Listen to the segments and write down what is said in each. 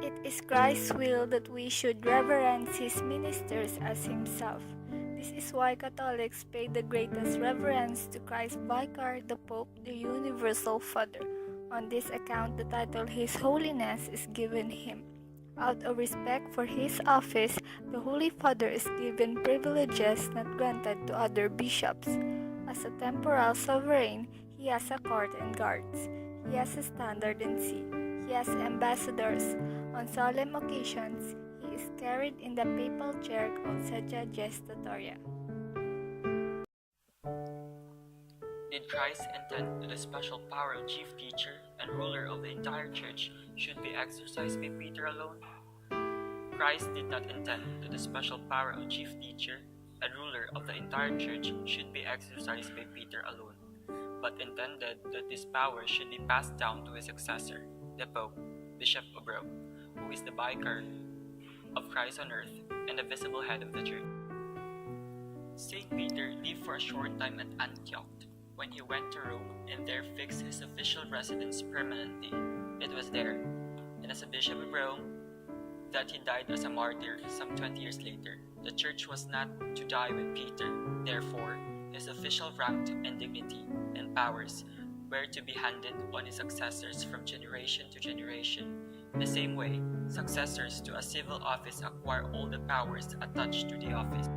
It is Christ's will that we should reverence his ministers as himself. This is why Catholics pay the greatest reverence to Christ's Vicar, the Pope, the Universal Father. On this account, the title His Holiness is given him. Out of respect for his office, the Holy Father is given privileges not granted to other bishops. As a temporal sovereign, he has a court and guards. He has a standard and see. He has ambassadors. On solemn occasions, he is carried in the papal chair called Sedia Gestatoria. Did Christ intend that the special power of chief teacher and ruler of the entire church should be exercised by Peter alone? Christ did not intend that the special power of chief teacher and ruler of the entire church should be exercised by Peter alone, but intended that this power should be passed down to his successor, the Pope, Bishop of Rome, who is the vicar of Christ on earth and the visible head of the church. Saint Peter lived for a short time at Antioch, when he went to Rome and there fixed his official residence permanently. It was there, and as a bishop of Rome, that he died as a martyr some 20 years later. The church was not to die with Peter, therefore, his official rank and dignity and powers were to be handed on his successors from generation to generation. In the same way, successors to a civil office acquire all the powers attached to the office.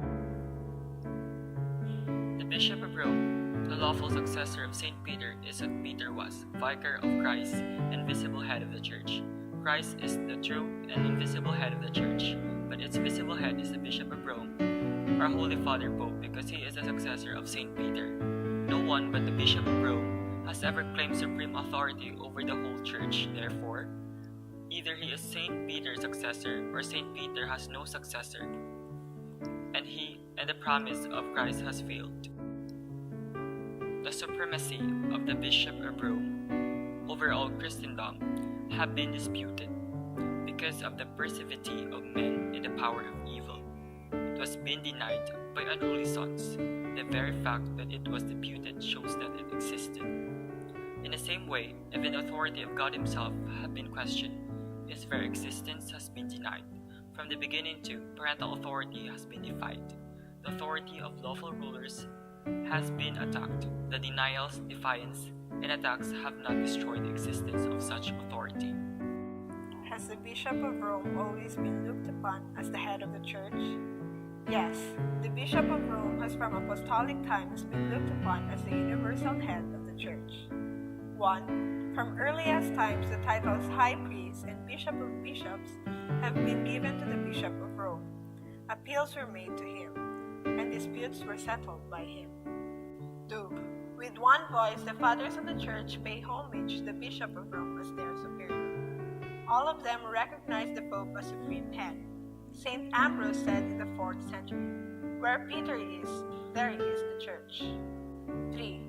The Bishop of Rome, the lawful successor of Saint Peter, is what Peter was, vicar of Christ and visible head of the church. Christ is the true and invisible head of the church, but its visible head is the Bishop of Rome, our Holy Father Pope, because he is the successor of Saint Peter. No one but the Bishop of Rome has ever claimed supreme authority over the whole church. Therefore, either he is Saint Peter's successor or Saint Peter has no successor, and the promise of Christ has failed. The supremacy of the Bishop of Rome over all Christendom have been disputed because of the perversity of men and the power of evil. It was been denied by unruly sons. The very fact that it was disputed shows that it existed. In the same way, even the authority of God himself have been questioned. His very existence has been denied. From the beginning too, parental authority has been defied. The authority of lawful rulers has been attacked. The denials, defiance, and attacks have not destroyed the existence of such authority. Has the Bishop of Rome always been looked upon as the head of the Church? Yes, the Bishop of Rome has from apostolic times been looked upon as the universal head of the Church. 1. From earliest times, the titles High Priest and Bishop of Bishops have been given to the Bishop of Rome. Appeals were made to him, and disputes were settled by him. 2. With one voice, the Fathers of the Church pay homage to the Bishop of Rome as their superior. All of them recognize the Pope as supreme head. St. Ambrose said in the 4th century, "Where Peter is, there is the Church." 3.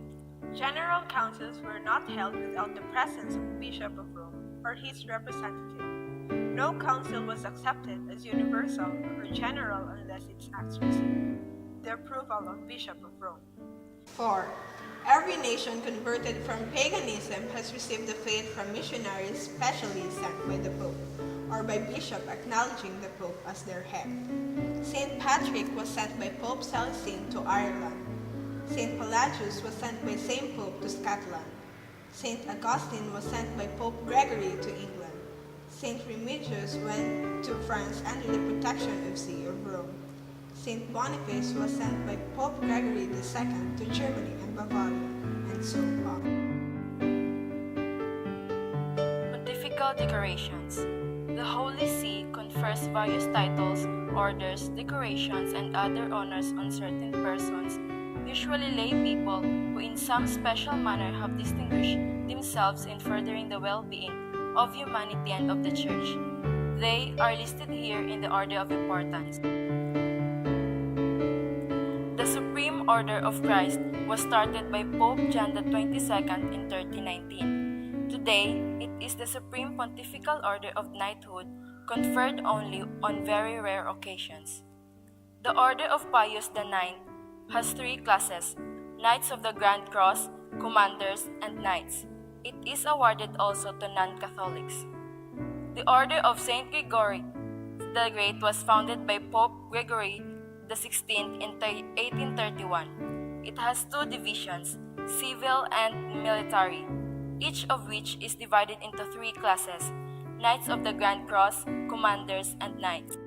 General councils were not held without the presence of the Bishop of Rome or his representative. No council was accepted as universal or general unless its acts received the approval of Bishop of Rome. 4. Every nation converted from paganism has received the faith from missionaries specially sent by the Pope, or by bishop acknowledging the Pope as their head. St. Patrick was sent by Pope Celestine to Ireland. St. Pelagius was sent by St. Pope to Scotland. St. Augustine was sent by Pope Gregory to England. St. Remigius went to France under the protection of See of Rome. St. Boniface was sent by Pope Gregory II to Germany and Bavaria, and so on. Pontifical decorations. The Holy See confers various titles, orders, decorations, and other honors on certain persons, usually lay people who in some special manner have distinguished themselves in furthering the well-being of humanity and of the Church. They are listed here in the order of importance. The Supreme Order of Christ was started by Pope John XXII in 1319. Today, it is the Supreme Pontifical Order of Knighthood, conferred only on very rare occasions. The Order of Pius IX has 3 classes: Knights of the Grand Cross, Commanders, and Knights. It is awarded also to non-Catholics. The Order of Saint Gregory the Great was founded by Pope Gregory XVI in 1831. It has two divisions, civil and military, each of which is divided into three classes: Knights of the Grand Cross, Commanders, and Knights.